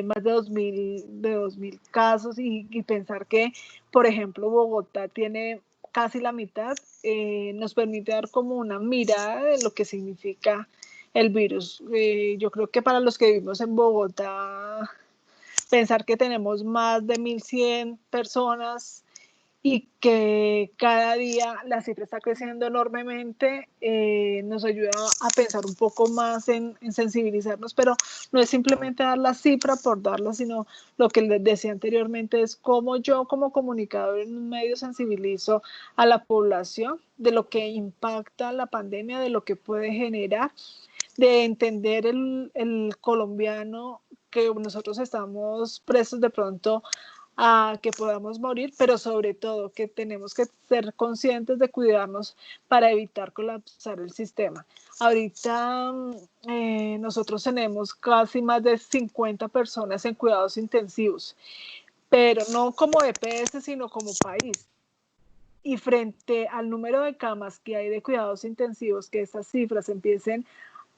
más de 2.000 casos y pensar que, por ejemplo, Bogotá tiene casi la mitad, nos permite dar como una mirada de lo que significa el virus. Yo creo que para los que vivimos en Bogotá, pensar que tenemos más de 1.100 personas y que cada día la cifra está creciendo enormemente, nos ayuda a pensar un poco más en sensibilizarnos, pero no es simplemente dar la cifra por darla, sino lo que les decía anteriormente es cómo yo como comunicador en un medio sensibilizo a la población de lo que impacta la pandemia, de lo que puede generar, de entender el colombiano que nosotros estamos presos de pronto a que podamos morir, pero sobre todo que tenemos que ser conscientes de cuidarnos para evitar colapsar el sistema. Ahorita nosotros tenemos casi más de 50 personas en cuidados intensivos, pero no como EPS, sino como país. Y frente al número de camas que hay de cuidados intensivos, que estas cifras empiecen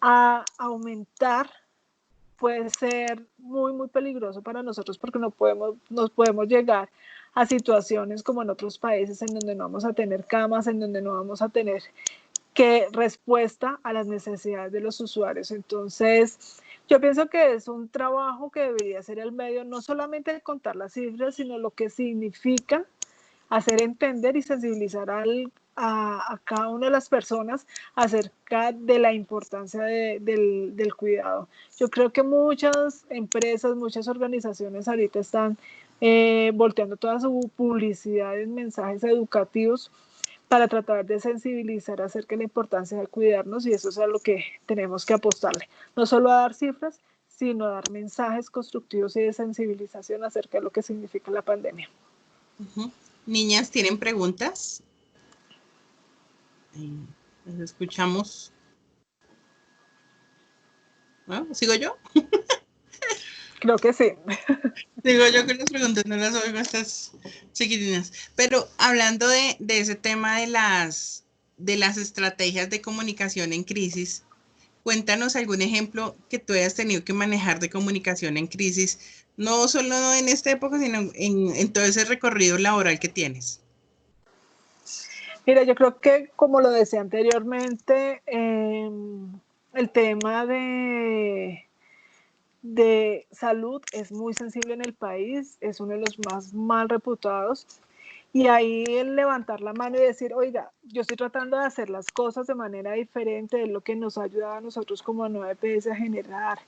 a aumentar, puede ser muy, muy peligroso para nosotros porque nos podemos llegar a situaciones como en otros países en donde no vamos a tener camas, en donde no vamos a tener respuesta a las necesidades de los usuarios. Entonces, yo pienso que es un trabajo que debería hacer el medio, no solamente contar las cifras, sino lo que significa hacer entender y sensibilizar a cada una de las personas acerca de la importancia del cuidado. Yo creo que muchas empresas, muchas organizaciones ahorita están volteando toda su publicidad en mensajes educativos para tratar de sensibilizar acerca de la importancia de cuidarnos, y eso es a lo que tenemos que apostarle. No solo a dar cifras, sino a dar mensajes constructivos y de sensibilización acerca de lo que significa la pandemia. Niñas, ¿tienen preguntas? ¿Las escuchamos? ¿No? ¿Sigo yo? Creo que sí. Digo yo que las preguntas no las oigo a estas chiquitinas. Pero hablando de ese tema de las estrategias de comunicación en crisis, cuéntanos algún ejemplo que tú hayas tenido que manejar de comunicación en crisis, no solo en esta época, sino en todo ese recorrido laboral que tienes. Mira, yo creo que, como lo decía anteriormente, el tema de salud es muy sensible en el país, es uno de los más mal reputados. Y ahí el levantar la mano y decir, oiga, yo estoy tratando de hacer las cosas de manera diferente, de lo que nos ha ayudado a nosotros como Nueva EPS a generar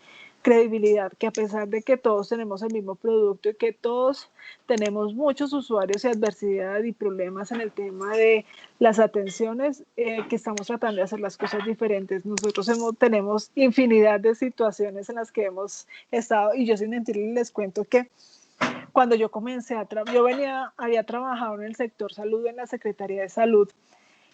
credibilidad, que a pesar de que todos tenemos el mismo producto y que todos tenemos muchos usuarios y adversidad y problemas en el tema de las atenciones, que estamos tratando de hacer las cosas diferentes. Nosotros tenemos infinidad de situaciones en las que hemos estado, y yo sin mentirles les cuento que cuando yo comencé había trabajado en el sector salud, en la Secretaría de Salud,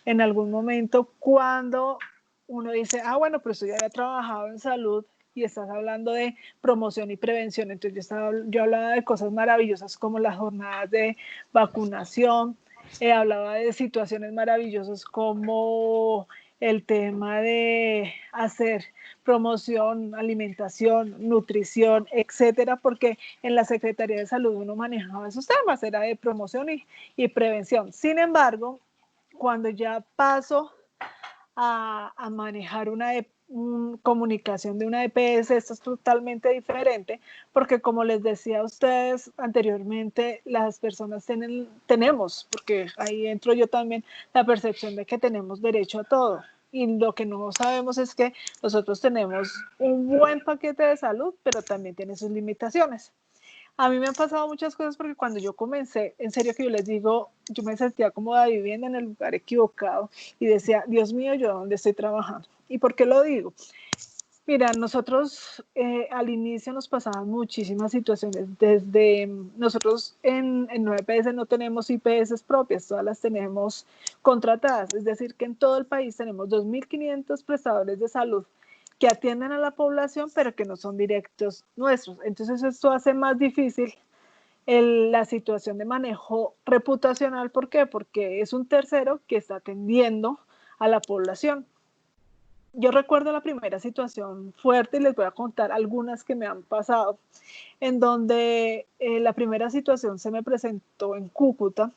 en algún momento cuando uno dice, bueno, pero tú ya había trabajado en salud y estás hablando de promoción y prevención. Entonces yo hablaba de cosas maravillosas como las jornadas de vacunación, hablaba de situaciones maravillosas como el tema de hacer promoción, alimentación, nutrición, etcétera, porque en la Secretaría de Salud uno manejaba esos temas, era de promoción y prevención. Sin embargo, cuando ya paso a manejar una comunicación de una EPS, esto es totalmente diferente, porque como les decía a ustedes anteriormente, las personas tenemos, porque ahí entro yo también, la percepción de que tenemos derecho a todo. Y lo que no sabemos es que nosotros tenemos un buen paquete de salud, pero también tiene sus limitaciones. A mí me han pasado muchas cosas porque cuando yo comencé, en serio que yo les digo, yo me sentía cómoda viviendo en el lugar equivocado y decía, Dios mío, ¿yo dónde estoy trabajando? ¿Y por qué lo digo? Mira, nosotros al inicio nos pasaban muchísimas situaciones. Desde nosotros en 9PS no tenemos IPS propias, todas las tenemos contratadas. Es decir, que en todo el país tenemos 2.500 prestadores de salud que atienden a la población, pero que no son directos nuestros. Entonces esto hace más difícil la situación de manejo reputacional. ¿Por qué? Porque es un tercero que está atendiendo a la población. yo recuerdo la primera situación fuerte y les voy a contar algunas que me han pasado, en donde la primera situación se me presentó en Cúcuta.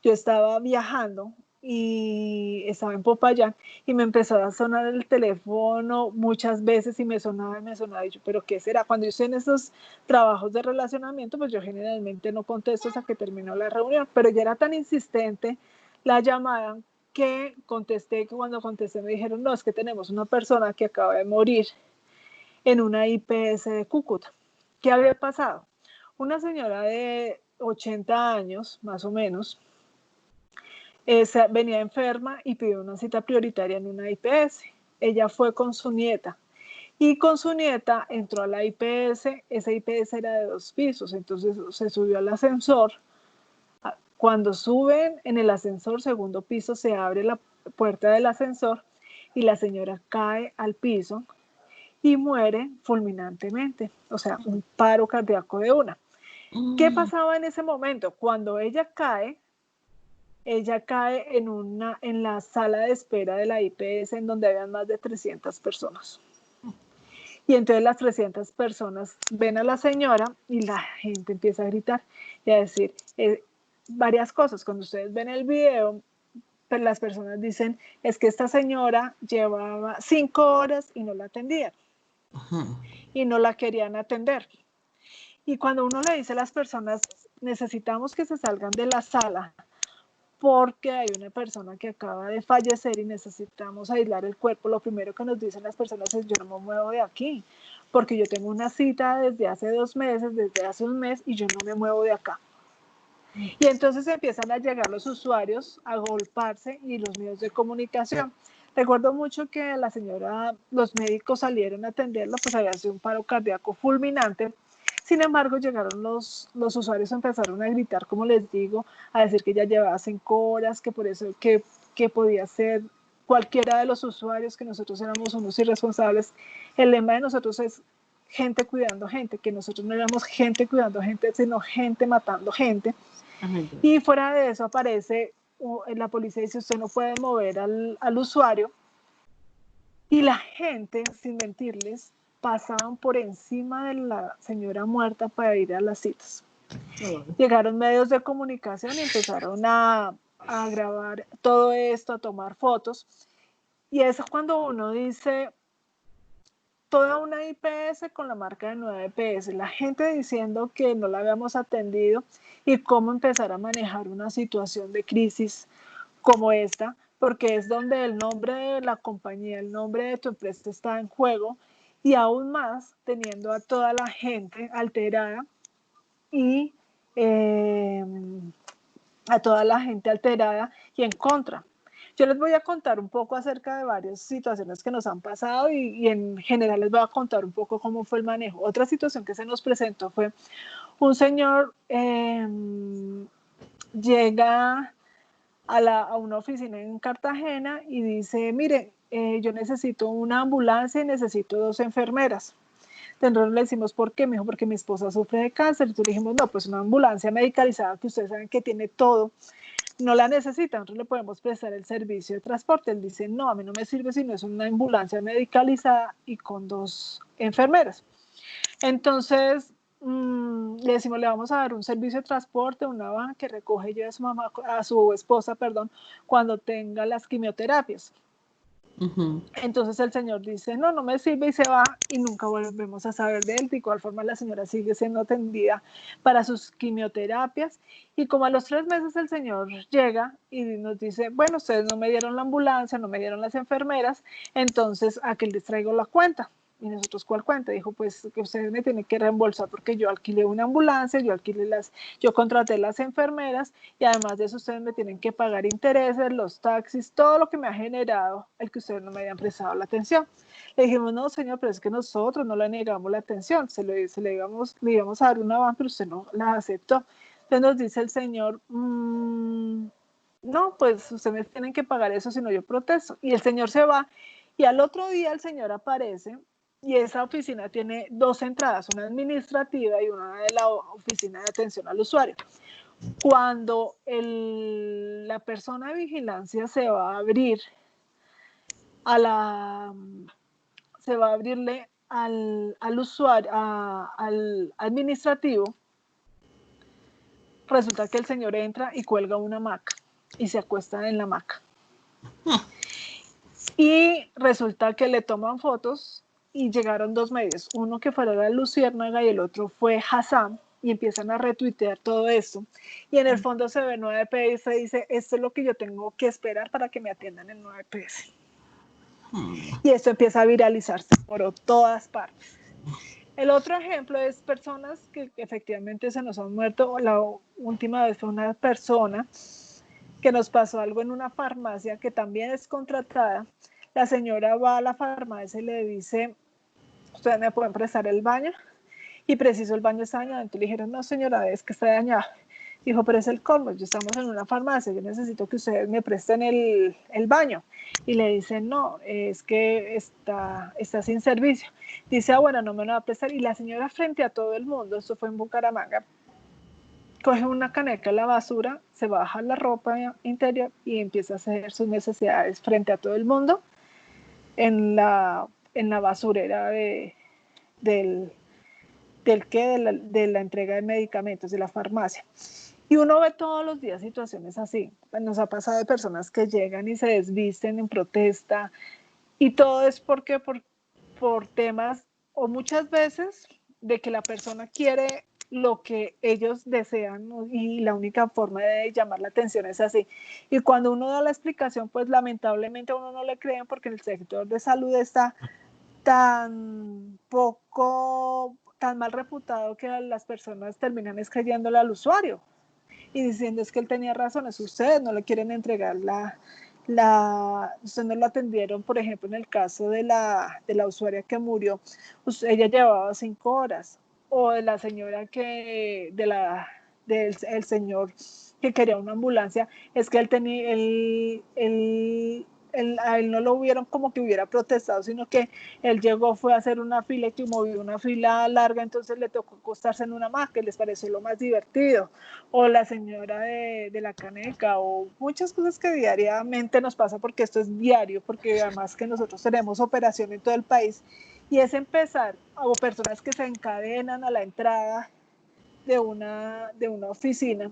Yo estaba viajando y estaba en Popayán y me empezó a sonar el teléfono muchas veces y me sonaba y me sonaba y yo, pero ¿qué será? Cuando yo estoy en estos trabajos de relacionamiento, pues yo generalmente no contesto hasta que terminó la reunión, pero ya era tan insistente la llamada que contesté, que cuando contesté me dijeron, no, es que tenemos una persona que acaba de morir en una IPS de Cúcuta. ¿Qué había pasado? Una señora de 80 años, más o menos, venía enferma y pidió una cita prioritaria en una IPS. Ella fue con su nieta y con su nieta entró a la IPS. Esa IPS era de 2 pisos, entonces se subió al ascensor. Cuando suben en el ascensor, segundo piso, se abre la puerta del ascensor y la señora cae al piso y muere fulminantemente, o sea, un paro cardíaco de una. ¿Qué pasaba en ese momento? Cuando ella cae en la sala de espera de la IPS en donde habían más de 300 personas. Y entonces las 300 personas ven a la señora y la gente empieza a gritar y a decir varias cosas. Cuando ustedes ven el video, pues las personas dicen, es que esta señora llevaba 5 horas y no la atendían. Y no la querían atender. Y cuando uno le dice a las personas, necesitamos que se salgan de la sala porque hay una persona que acaba de fallecer y necesitamos aislar el cuerpo, lo primero que nos dicen las personas es, yo no me muevo de aquí, porque yo tengo una cita desde hace 2 meses, desde hace un mes, y yo no me muevo de acá. Y entonces empiezan a llegar los usuarios a golparse y los medios de comunicación. Recuerdo mucho que la señora, los médicos salieron a atenderla, pues había sido un paro cardíaco fulminante. Sin embargo, llegaron los usuarios, empezaron a gritar, como les digo, a decir que ya llevaba 5 horas, que por eso que podía ser cualquiera de los usuarios, que nosotros éramos unos irresponsables. El lema de nosotros es gente cuidando gente, que nosotros no éramos gente cuidando gente, sino gente matando gente. Y fuera de eso aparece, la policía dice, usted no puede mover al usuario. Y la gente, sin mentirles, pasaban por encima de la señora muerta para ir a las citas. Llegaron medios de comunicación y empezaron a grabar todo esto, a tomar fotos. Y eso cuando uno dice, toda una IPS con la marca de 9 EPS, la gente diciendo que no la habíamos atendido y cómo empezar a manejar una situación de crisis como esta, porque es donde el nombre de la compañía, el nombre de tu empresa está en juego y aún más teniendo a toda la gente alterada y a toda la gente alterada y en contra. Yo les voy a contar un poco acerca de varias situaciones que nos han pasado y en general les voy a contar un poco cómo fue el manejo. Otra situación que se nos presentó fue un señor llega a una oficina en Cartagena y dice, mire, yo necesito una ambulancia y necesito 2 enfermeras. Entonces le decimos, ¿por qué? Me dijo, porque mi esposa sufre de cáncer. Entonces le dijimos, no, pues una ambulancia medicalizada que ustedes saben que tiene todo, no la necesita, nosotros le podemos prestar el servicio de transporte. Él dice, no, a mí no me sirve si no es una ambulancia medicalizada y con 2 enfermeras. Entonces le decimos, le vamos a dar un servicio de transporte, una van que recoge yo a su mamá, a su esposa, perdón, cuando tenga las quimioterapias. Entonces el señor dice, no, no me sirve y se va y nunca volvemos a saber de él. De igual forma la señora sigue siendo atendida para sus quimioterapias y como a los 3 meses el señor llega y nos dice, bueno, ustedes no me dieron la ambulancia, no me dieron las enfermeras, entonces ¿a qué les traigo la cuenta? Y nosotros, ¿cuál cuenta? Dijo, pues que ustedes me tienen que reembolsar porque yo alquilé una ambulancia, yo contraté las enfermeras y además de eso ustedes me tienen que pagar intereses, los taxis, todo lo que me ha generado el que ustedes no me hayan prestado la atención. Le dijimos, no señor, pero es que nosotros no le negamos la atención, le íbamos a dar una van, pero usted no la aceptó. Entonces nos dice el señor, no, pues ustedes me tienen que pagar eso, si no yo protesto. Y el señor se va y al otro día el señor aparece y esa oficina tiene 2 entradas, una administrativa y una de la oficina de atención al usuario. Cuando la persona de vigilancia se va a abrir se va a abrirle al usuario, al administrativo. Resulta que el señor entra y cuelga una hamaca y se acuesta en la hamaca. Y resulta que le toman fotos y llegaron dos medios, uno que fue la Luciérnaga y el otro fue Hassan, y empiezan a retuitear todo esto. Y en el fondo se ve 9PS y dice, esto es lo que yo tengo que esperar para que me atiendan en 9PS. Y esto empieza a viralizarse por todas partes. El otro ejemplo es personas que efectivamente se nos han muerto. La última vez fue una persona que nos pasó algo en una farmacia que también es contratada. La señora va a la farmacia y le dice, ¿ustedes me pueden prestar el baño? Y preciso el baño está dañado. Entonces le dijeron, no señora, es que está dañado. Dijo, pero es el colmo, yo estamos en una farmacia, yo necesito que ustedes me presten el baño. Y le dicen, no, es que está sin servicio. Dice, bueno, no me lo va a prestar. Y la señora frente a todo el mundo, esto fue en Bucaramanga, coge una caneca de la basura, se baja la ropa interior y empieza a hacer sus necesidades frente a todo el mundo en la basurera de la entrega de medicamentos de la farmacia. Y uno ve todos los días situaciones así. Nos ha pasado de personas que llegan y se desvisten en protesta y todo es porque por temas o muchas veces de que la persona quiere lo que ellos desean y la única forma de llamar la atención es así. Y cuando uno da la explicación, pues lamentablemente a uno no le creen porque el sector de salud está tan mal reputado que las personas terminan creyéndole al usuario y diciendo es que él tenía razones, ustedes no le quieren entregar ustedes no lo atendieron, por ejemplo, en el caso de la usuaria que murió, ella llevaba 5 horas, o de la señora del señor que quería una ambulancia, es que a él no lo hubieron como que hubiera protestado, sino que él llegó, fue a hacer una fila y que movió una fila larga, entonces le tocó acostarse en una hamaca, que les pareció lo más divertido, o la señora de la caneca, o muchas cosas que diariamente nos pasa, porque esto es diario, porque además que nosotros tenemos operación en todo el país, y es empezar, o personas que se encadenan a la entrada de una oficina,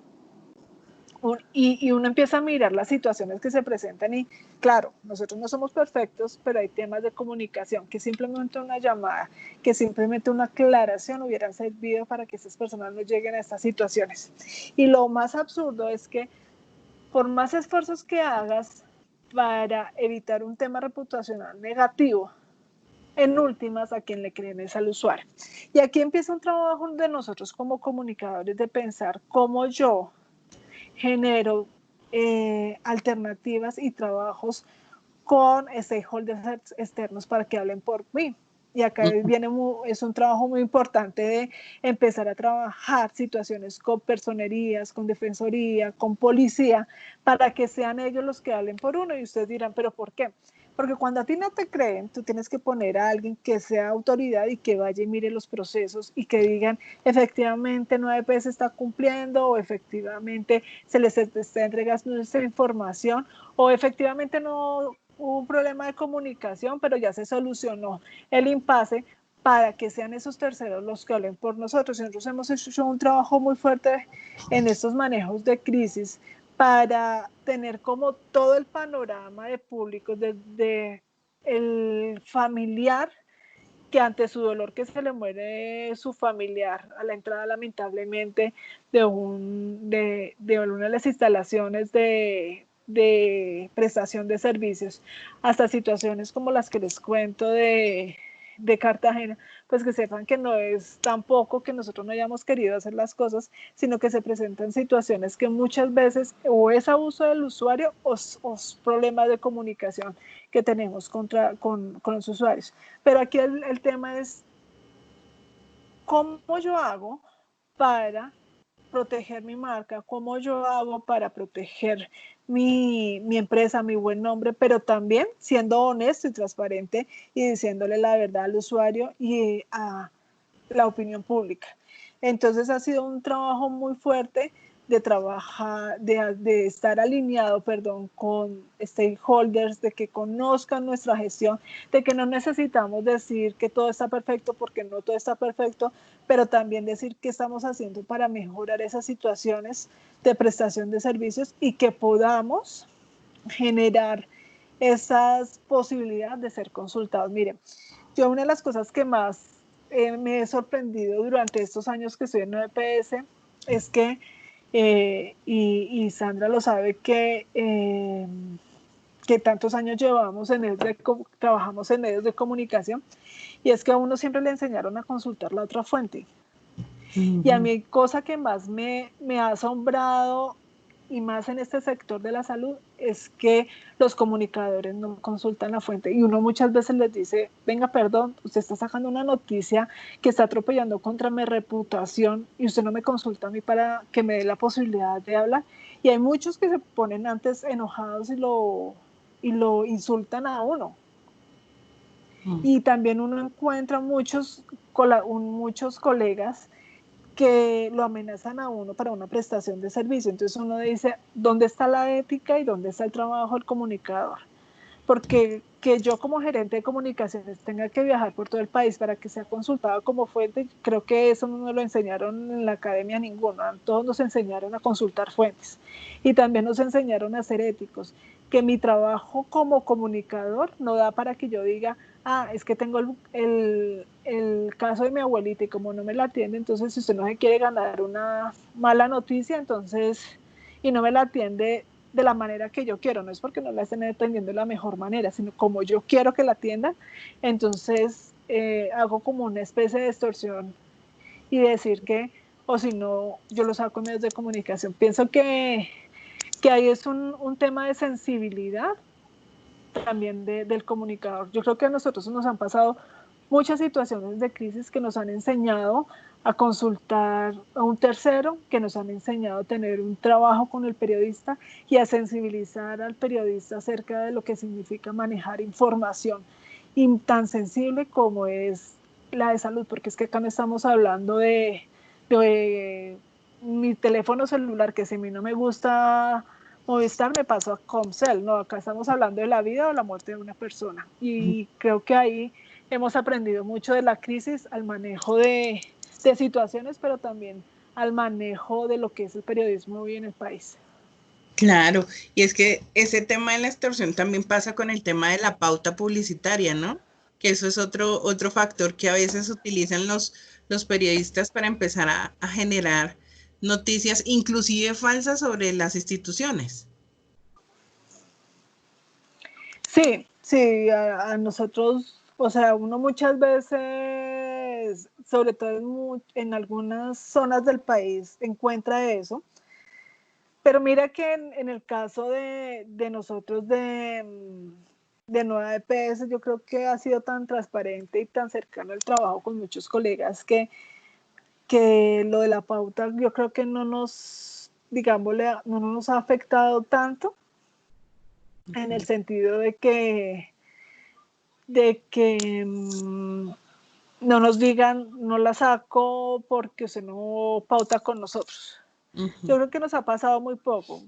y uno empieza a mirar las situaciones que se presentan y claro, nosotros no somos perfectos, pero hay temas de comunicación que simplemente una llamada, que simplemente una aclaración hubieran servido para que estas personas no lleguen a estas situaciones. Y lo más absurdo es que por más esfuerzos que hagas para evitar un tema reputacional negativo, en últimas a quien le creen es al usuario. Y aquí empieza un trabajo de nosotros como comunicadores de pensar cómo yo genero alternativas y trabajos con stakeholders externos para que hablen por mí. Y acá es un trabajo muy importante de empezar a trabajar situaciones con personerías, con defensoría, con policía, para que sean ellos los que hablen por uno. Y ustedes dirán, ¿pero por qué? Porque cuando a ti no te creen, tú tienes que poner a alguien que sea autoridad y que vaya y mire los procesos y que digan, efectivamente 9PS está cumpliendo o efectivamente se les está entregando esta información o efectivamente no hubo un problema de comunicación, pero ya se solucionó el impasse para que sean esos terceros los que hablen por nosotros. Y nosotros hemos hecho un trabajo muy fuerte en estos manejos de crisis para tener como todo el panorama de públicos, desde el familiar que ante su dolor que se le muere su familiar a la entrada lamentablemente de una de las instalaciones de prestación de servicios, hasta situaciones como las que les cuento de Cartagena, pues que sepan que no es tampoco que nosotros no hayamos querido hacer las cosas, sino que se presentan situaciones que muchas veces o es abuso del usuario o problemas de comunicación que tenemos con los usuarios. Pero aquí el tema es cómo yo hago para proteger mi marca, cómo yo hago para proteger mi empresa, mi buen nombre, pero también siendo honesto y transparente y diciéndole la verdad al usuario y a la opinión pública. Entonces ha sido un trabajo muy fuerte de trabajar, de estar alineado, perdón, con stakeholders, de que conozcan nuestra gestión, de que no necesitamos decir que todo está perfecto porque no todo está perfecto, pero también decir qué estamos haciendo para mejorar esas situaciones de prestación de servicios y que podamos generar esas posibilidades de ser consultados. Miren, yo una de las cosas que más me he sorprendido durante estos años que estoy en EPS es que y Sandra lo sabe que tantos años llevamos trabajamos en medios de comunicación, y es que a uno siempre le enseñaron a consultar la otra fuente. Y a mí cosa que más me ha asombrado, y más en este sector de la salud, es que los comunicadores no consultan la fuente. Y uno muchas veces les dice, venga, perdón, usted está sacando una noticia que está atropellando contra mi reputación y usted no me consulta a mí para que me dé la posibilidad de hablar. Y hay muchos que se ponen antes enojados y lo insultan a uno. Y también uno encuentra muchos colegas que lo amenazan a uno para una prestación de servicio. Entonces uno dice, ¿dónde está la ética y dónde está el trabajo del comunicador? Porque que yo como gerente de comunicaciones tenga que viajar por todo el país para que sea consultado como fuente, creo que eso no nos lo enseñaron en la academia ninguno. Todos nos enseñaron a consultar fuentes y también nos enseñaron a ser éticos. Que mi trabajo como comunicador no da para que yo diga, es que tengo el caso de mi abuelita y como no me la atiende, entonces si usted no se quiere ganar una mala noticia, entonces, y no me la atiende de la manera que yo quiero, no es porque no la estén atendiendo de la mejor manera, sino como yo quiero que la atiendan, entonces hago como una especie de extorsión y decir que, o si no, yo lo saco en medios de comunicación. Pienso que ahí es un tema de sensibilidad también del comunicador. Yo creo que a nosotros nos han pasado muchas situaciones de crisis que nos han enseñado a consultar a un tercero, que nos han enseñado a tener un trabajo con el periodista y a sensibilizar al periodista acerca de lo que significa manejar información y tan sensible como es la de salud, porque es que acá no estamos hablando de mi teléfono celular, que si a mí no me gusta Movistar, me paso a Comcel, no, acá estamos hablando de la vida o la muerte de una persona, y creo que ahí hemos aprendido mucho de la crisis al manejo de situaciones, pero también al manejo de lo que es el periodismo hoy en el país. Claro, y es que ese tema de la extorsión también pasa con el tema de la pauta publicitaria, ¿no? Que eso es otro factor que a veces utilizan los periodistas para empezar a generar noticias, inclusive falsas, sobre las instituciones. Sí, a nosotros, o sea, uno muchas veces, sobre todo en algunas zonas del país, encuentra eso. Pero mira que en el caso de nosotros de Nueva EPS, yo creo que ha sido tan transparente y tan cercano el trabajo con muchos colegas que lo de la pauta yo creo que no nos, digámosle, no nos ha afectado tanto, en el sentido de que no nos digan, no la saco porque usted no pauta con nosotros. Yo creo que nos ha pasado muy poco.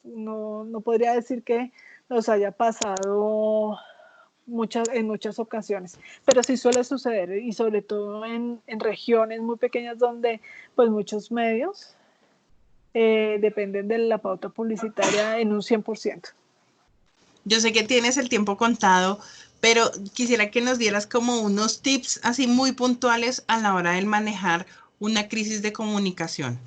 No podría decir que nos haya pasado en muchas ocasiones, pero sí suele suceder, y sobre todo en regiones muy pequeñas donde pues muchos medios dependen de la pauta publicitaria en un 100%. Yo sé que tienes el tiempo contado, pero quisiera que nos dieras como unos tips así muy puntuales a la hora de manejar una crisis de comunicación.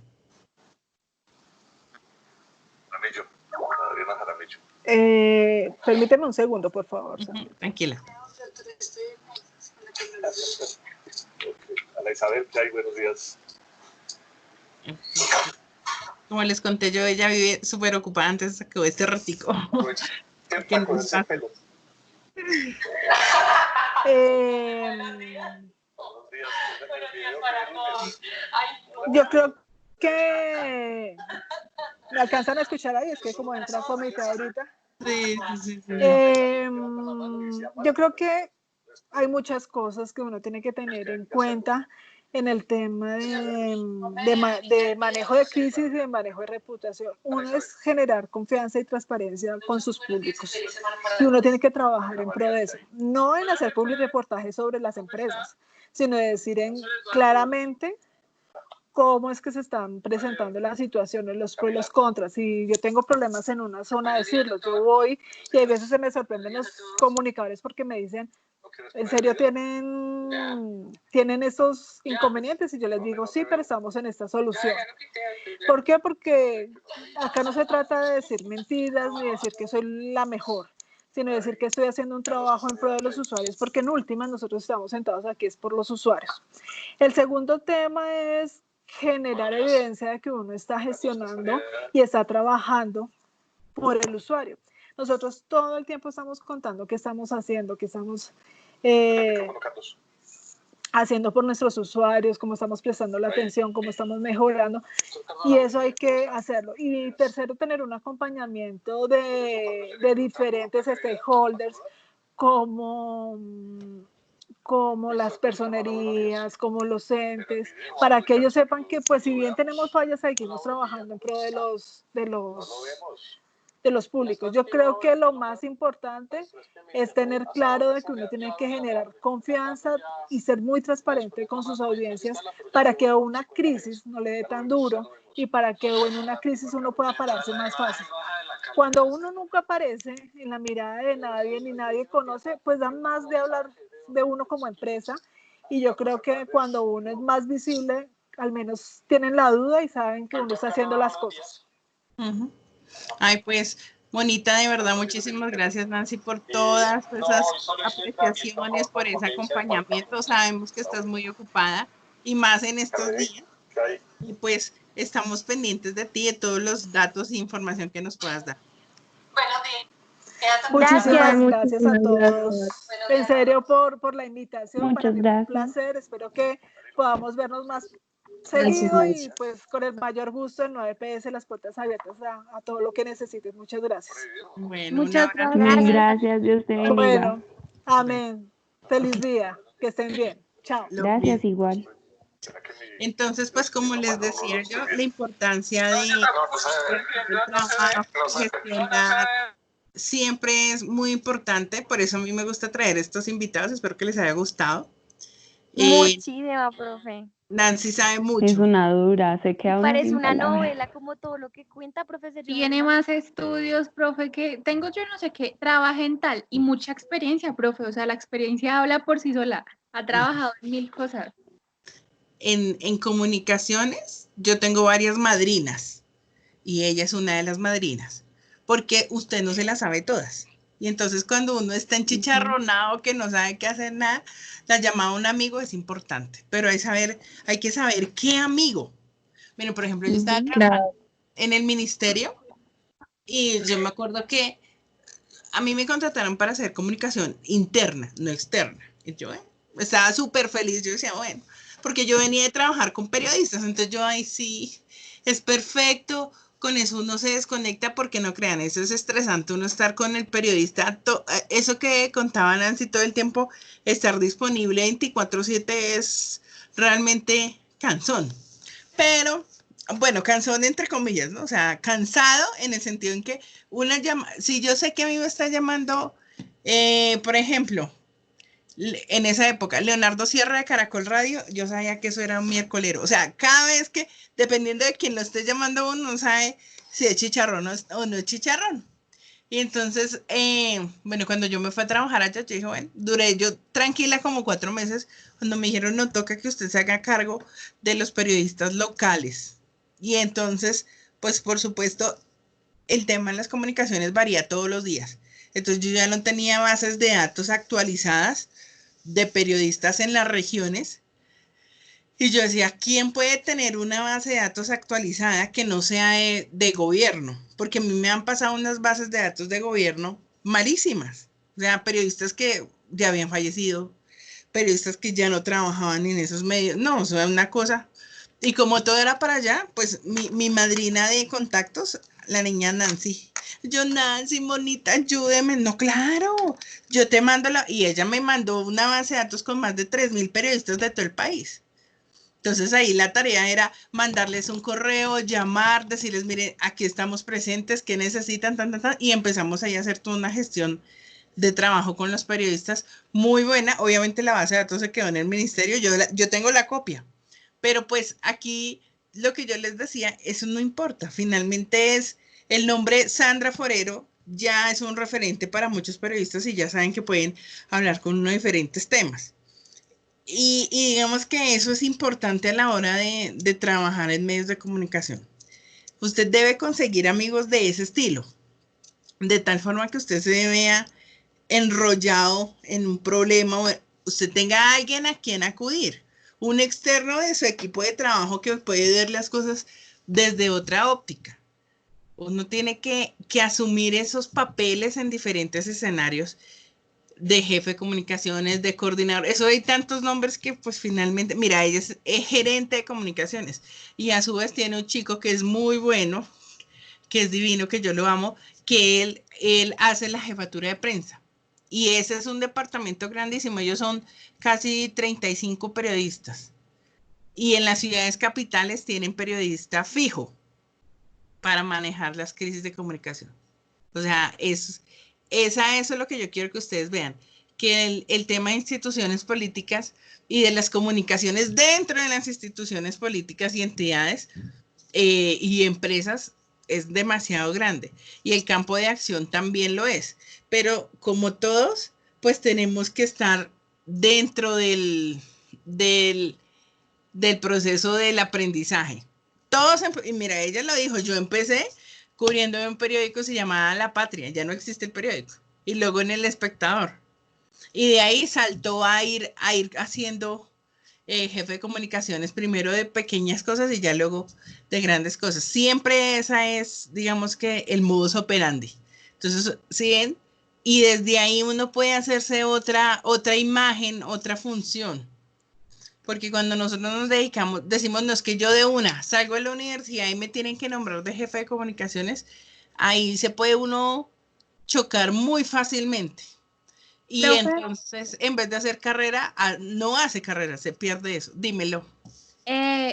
Permíteme un segundo, por favor. Tranquila. Ana Isabel, ¿qué hay? Buenos días. Como les conté yo, ella vive súper ocupada antes de que este ratico. Pues, ¿qué no está? Yo creo que me alcanzan a escuchar ahí, es que como entra comité ahorita. Sí. Yo creo que hay muchas cosas que uno tiene que tener en cuenta en el tema de manejo de crisis y de manejo de reputación. Uno es generar confianza y transparencia con sus públicos. Y uno tiene que trabajar en pro de eso. No en hacer public-reportajes sobre las empresas, sino de decir claramente cómo es que se están presentando las situaciones, los pros y los contras. Si yo tengo problemas en una zona, decirlo. Yo voy y a veces se me sorprenden los comunicadores porque me dicen, ¿en serio tienen esos inconvenientes? Y yo les digo, sí, pero estamos en esta solución. ¿Por qué? Porque acá no se trata de decir mentiras ni decir que soy la mejor, sino decir que estoy haciendo un trabajo en pro de los usuarios, porque en últimas nosotros estamos sentados aquí es por los usuarios. El segundo tema es generar evidencia de que uno está gestionando y está trabajando por el usuario. Nosotros todo el tiempo estamos contando qué estamos haciendo, qué estamos haciendo por nuestros usuarios, cómo estamos prestando la atención, cómo estamos mejorando, y eso hay que hacerlo. Y tercero, tener un acompañamiento de diferentes stakeholders, como las personerías, como los entes, para que ellos sepan que, pues, si bien tenemos fallas, seguimos trabajando en pro de los públicos. Yo creo que lo más importante es tener claro de que uno tiene que generar confianza y ser muy transparente con sus audiencias para que una crisis no le dé tan duro y para que en una crisis uno pueda pararse más fácil. Cuando uno nunca aparece en la mirada de nadie ni nadie conoce, pues da más de hablar de uno como empresa, y yo creo que cuando uno es más visible, al menos tienen la duda y saben que uno está haciendo las cosas. Ay, pues, bonita, de verdad, muchísimas gracias, Nancy, por todas esas apreciaciones, por ese acompañamiento. Sabemos que estás muy ocupada y más en estos días. Y pues estamos pendientes de ti, de todos los datos e información que nos puedas dar. Muchísimas gracias a todos. En serio, por la invitación. Muchas para mí gracias. fue un placer. Espero que podamos vernos más seguido y pues con el mayor gusto en 9PS, las puertas abiertas a todo lo que necesites. Muchas gracias. Bueno, Muchas Gracias, Dios te bendiga. Bueno, amén. Feliz día. Que estén bien. Chao. Gracias, igual. Entonces, pues como les decía yo, la importancia de trabajar, gestionar, siempre es muy importante. Por eso a mí me gusta traer estos invitados. Espero que les haya gustado. Muchísima, profe. Nancy sabe mucho. Es una dura, se queda uno Parece sin una palabras. novela, como todo lo que cuenta, profesor. Tiene más estudios, profe, que tengo yo no sé qué, trabaja en tal y mucha experiencia, profe. O sea, la experiencia habla por sí sola. Ha trabajado en 1000 cosas. En comunicaciones, yo tengo varias madrinas y ella es una de las madrinas, porque usted no se las sabe todas. Y entonces cuando uno está enchicharronado, que no sabe qué hacer nada, la llamada a un amigo es importante, pero hay que saber qué amigo. Bueno, por ejemplo, yo estaba trabajando en el ministerio y yo me acuerdo que a mí me contrataron para hacer comunicación interna, no externa. Y yo estaba súper feliz, yo decía, bueno, porque yo venía de trabajar con periodistas, entonces yo, ay, sí, es perfecto. Con eso uno se desconecta, porque no crean, eso es estresante, uno estar con el periodista, eso que contaba Nancy todo el tiempo, estar disponible 24/7 es realmente cansón, pero bueno, cansón entre comillas, ¿no? O sea, cansado en el sentido en que si yo sé que a mí me está llamando, por ejemplo, en esa época, Leonardo Sierra de Caracol Radio, yo sabía que eso era un miércolero. O sea, cada vez que, dependiendo de quién lo esté llamando, uno sabe si es chicharrón o no es chicharrón. Y entonces, bueno, cuando yo me fui a trabajar allá, yo dije, bueno, duré yo tranquila como 4 meses, cuando me dijeron, no, toca que usted se haga cargo de los periodistas locales. Y entonces, pues por supuesto, el tema en las comunicaciones varía todos los días. Entonces yo ya no tenía bases de datos actualizadas de periodistas en las regiones. Y yo decía, ¿quién puede tener una base de datos actualizada que no sea de gobierno? Porque a mí me han pasado unas bases de datos de gobierno malísimas. O sea, periodistas que ya habían fallecido, periodistas que ya no trabajaban en esos medios. No, eso era una cosa. Y como todo era para allá, pues mi madrina de contactos, la niña Nancy. Yo, Nancy, monita, ayúdeme. No, claro, yo te mando y ella me mandó una base de datos con más de 3000 periodistas de todo el país. Entonces ahí la tarea era mandarles un correo, llamar, decirles, miren, aquí estamos presentes, ¿qué necesitan? Y empezamos ahí a hacer toda una gestión de trabajo con los periodistas muy buena. Obviamente la base de datos se quedó en el ministerio, yo tengo la copia, pero pues aquí lo que yo les decía, eso no importa, finalmente es el nombre Sandra Forero, ya es un referente para muchos periodistas y ya saben que pueden hablar con uno de diferentes temas. Y digamos que eso es importante a la hora de trabajar en medios de comunicación. Usted debe conseguir amigos de ese estilo, de tal forma que usted se vea enrollado en un problema, o usted tenga a alguien a quien acudir, un externo de su equipo de trabajo que puede ver las cosas desde otra óptica. Uno tiene que asumir esos papeles en diferentes escenarios de jefe de comunicaciones, de coordinador. Eso hay tantos nombres que pues finalmente, mira, ella es gerente de comunicaciones y a su vez tiene un chico que es muy bueno, que es divino, que yo lo amo, que él hace la jefatura de prensa. Y ese es un departamento grandísimo. Ellos son casi 35 periodistas. Y en las ciudades capitales tienen periodista fijo para manejar las crisis de comunicación. O sea, eso es lo que yo quiero que ustedes vean, que el tema de instituciones políticas y de las comunicaciones dentro de las instituciones políticas y entidades y empresas es demasiado grande. Y el campo de acción también lo es. Pero como todos, pues tenemos que estar dentro del proceso del aprendizaje. Todos, y mira, ella lo dijo, yo empecé cubriendo en un periódico que se llamaba La Patria, ya no existe el periódico, y luego en El Espectador. Y de ahí saltó a ir haciendo jefe de comunicaciones, primero de pequeñas cosas y ya luego de grandes cosas. Siempre esa es, digamos que, el modus operandi. Entonces, ¿sí? Y desde ahí uno puede hacerse otra imagen, otra función. Porque cuando nosotros nos dedicamos, decimos, no, es que yo de una salgo de la universidad y me tienen que nombrar de jefe de comunicaciones, ahí se puede uno chocar muy fácilmente. Y Profe, entonces, en vez de hacer carrera, no hace carrera, se pierde eso. Dímelo.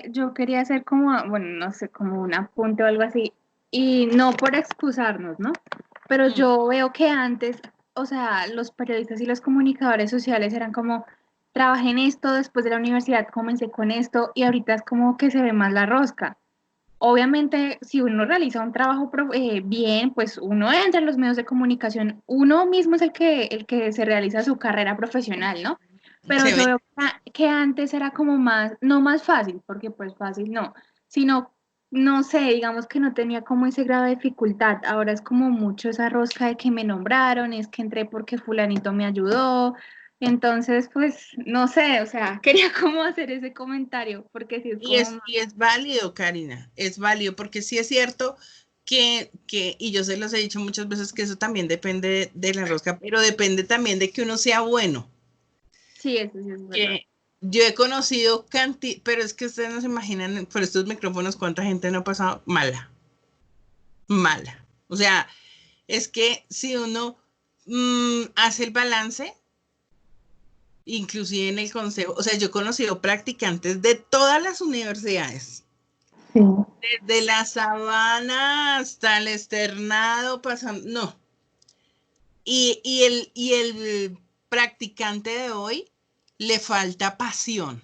yo quería hacer como, bueno, no sé, como un apunte o algo así, y no por excusarnos, ¿no? Pero yo veo que antes, o sea, los periodistas y los comunicadores sociales eran como, trabajé en esto, después de la universidad comencé con esto, y ahorita es como que se ve más la rosca. Obviamente, si uno realiza un trabajo bien, pues uno entra en los medios de comunicación, uno mismo es el que se realiza su carrera profesional, ¿no? Pero Se yo ve. veo que antes era como más, no más fácil, porque pues fácil no, sino, no sé, digamos que no tenía como ese grado de dificultad. Ahora es como mucho esa rosca de que me nombraron, es que entré porque fulanito me ayudó. Entonces, pues, no sé, o sea, quería como hacer ese comentario, porque sí es como... Y es válido, Karina, es válido, porque sí es cierto y yo se los he dicho muchas veces que eso también depende de la rosca, pero depende también de que uno sea bueno. Sí, eso sí es verdad. Que yo he conocido pero es que ustedes no se imaginan por estos micrófonos cuánta gente no ha pasado mala. O sea, es que si uno hace el balance, inclusive en el consejo, o sea, yo he conocido practicantes de todas las universidades, Sí. desde la Sabana hasta el Externado, pasando, no. Y el practicante de hoy le falta pasión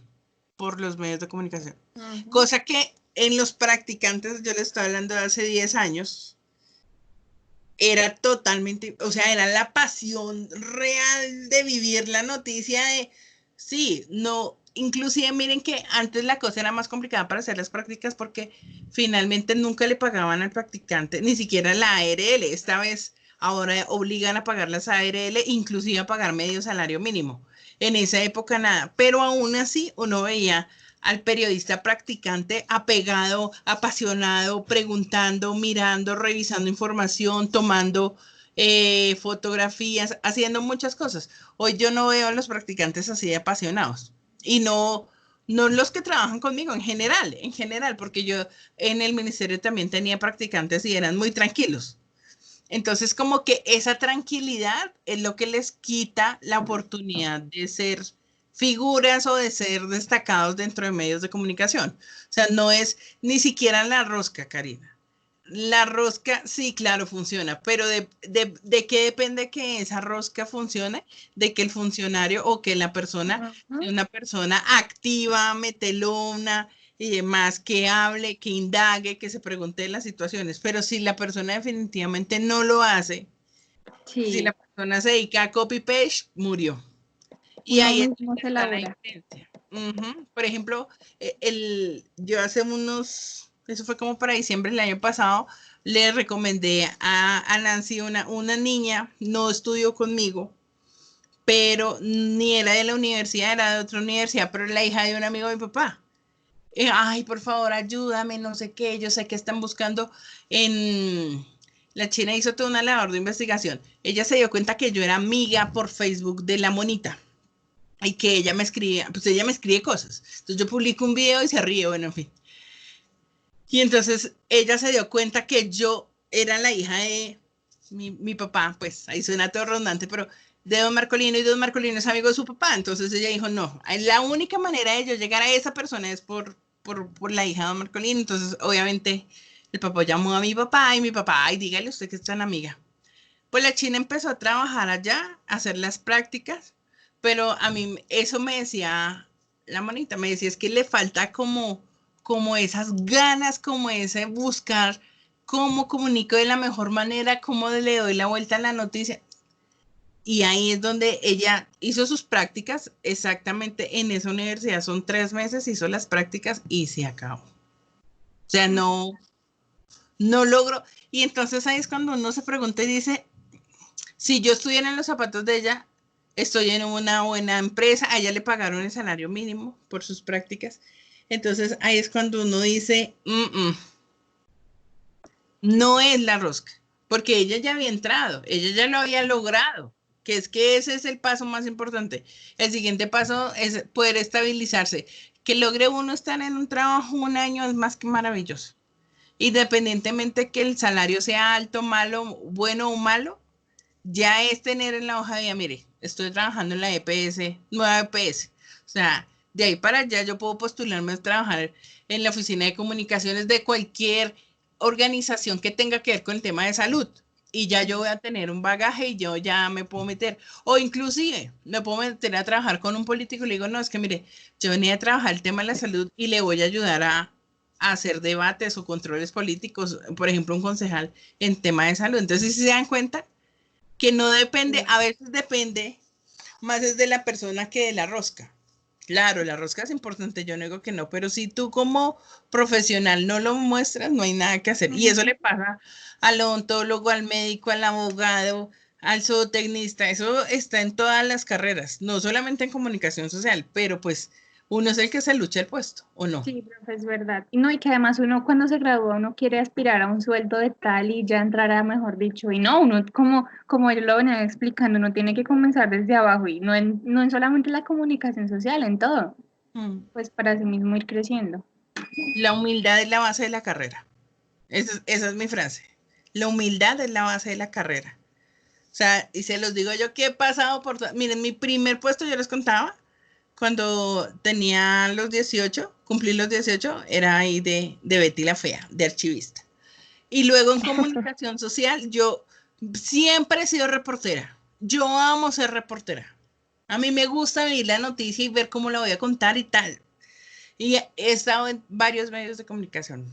por los medios de comunicación. Cosa que en los practicantes, yo les estoy hablando de hace 10 años, era totalmente, o sea, era la pasión real de vivir la noticia de, sí, no, inclusive miren que antes la cosa era más complicada para hacer las prácticas porque finalmente nunca le pagaban al practicante, ni siquiera la ARL, esta vez ahora obligan a pagar las ARL, inclusive a pagar medio salario mínimo. En esa época nada, pero aún así uno veía al periodista practicante apegado, apasionado, preguntando, mirando, revisando información, tomando fotografías, haciendo muchas cosas. Hoy yo no veo a los practicantes así de apasionados y no los que trabajan conmigo en general, porque yo en el ministerio también tenía practicantes y eran muy tranquilos. Entonces, como que esa tranquilidad es lo que les quita la oportunidad de ser figuras o de ser destacados dentro de medios de comunicación. O sea, no es ni siquiera la rosca, Karina. La rosca, sí, claro, funciona, pero ¿de qué depende que esa rosca funcione? De que el funcionario o que la persona sea una persona activa, metelona y demás, que hable, que indague, que se pregunte las situaciones. Pero si la persona definitivamente no lo hace, si la persona se dedica a copy-paste, murió. Y ahí es donde está la diferencia. Por ejemplo, yo hace eso fue como para diciembre del año pasado, le recomendé a Nancy, una niña, no estudió conmigo, pero ni era de la universidad, era de otra universidad, pero era la hija de un amigo de mi papá. Ay, por favor, ayúdame, no sé qué, yo sé que están buscando La China hizo toda una labor de investigación. Ella se dio cuenta que yo era amiga por Facebook de la monita. Y que ella me escribía, pues ella me escribe cosas. Entonces yo publico un video y se ríe, bueno, en fin. Y entonces ella se dio cuenta que yo era la hija de mi papá, pues ahí suena todo redundante, pero de Don Marcolino, y Don Marcolino es amigo de su papá. Entonces ella dijo, no, la única manera de yo llegar a esa persona es por la hija de Don Marcolino. Entonces obviamente el papá llamó a mi papá y mi papá, ay, dígale usted que es tan amiga. Pues la China empezó a trabajar allá, a hacer las prácticas. Pero a mí eso me decía la monita, me decía, es que le falta como esas ganas, como ese buscar cómo comunico de la mejor manera, cómo le doy la vuelta a la noticia. Y ahí es donde ella hizo sus prácticas, exactamente en esa universidad, son 3 meses, hizo las prácticas y se acabó. O sea, no logró. Y entonces ahí es cuando uno se pregunta y dice, si yo estuviera en los zapatos de ella, estoy en una buena empresa, a ella le pagaron el salario mínimo por sus prácticas. Entonces ahí es cuando uno dice, no es la rosca, porque ella ya había entrado, ella ya lo había logrado, que ese es el paso más importante. El siguiente paso es poder estabilizarse. Que logre uno estar en un trabajo 1 año es más que maravilloso. Independientemente que el salario sea alto, malo, bueno o malo, ya es tener en la hoja de vida, mire, estoy trabajando en la EPS, nueva EPS. O sea, de ahí para allá yo puedo postularme a trabajar en la oficina de comunicaciones de cualquier organización que tenga que ver con el tema de salud. Y ya yo voy a tener un bagaje y yo ya me puedo meter. O inclusive me puedo meter a trabajar con un político y le digo, no, es que mire, yo venía a trabajar el tema de la salud y le voy a ayudar a hacer debates o controles políticos, por ejemplo, un concejal en tema de salud. Entonces, si se dan cuenta, que no depende, a veces depende más es de la persona que de la rosca. Claro, la rosca es importante, yo no digo que no, pero si tú como profesional no lo muestras, no hay nada que hacer. Y eso le pasa al odontólogo, al médico, al abogado, al zootecnista, eso está en todas las carreras, no solamente en comunicación social, pero pues uno es el que se lucha el puesto, ¿o no? Sí, profe, es verdad. Y no, y que además uno cuando se gradúa uno quiere aspirar a un sueldo de tal y ya entrará, mejor dicho. Y no, uno como yo lo venía explicando, uno tiene que comenzar desde abajo y no en solamente la comunicación social, en todo. Pues para sí mismo ir creciendo. La humildad es la base de la carrera. Esa es mi frase. La humildad es la base de la carrera. O sea, y se los digo yo que he pasado por... Miren, mi primer puesto, yo les contaba, cuando tenía los 18, cumplí los 18, era ahí de Betty la Fea, de archivista. Y luego en comunicación social, yo siempre he sido reportera. Yo amo ser reportera. A mí me gusta ver la noticia y ver cómo la voy a contar y tal. Y he estado en varios medios de comunicación.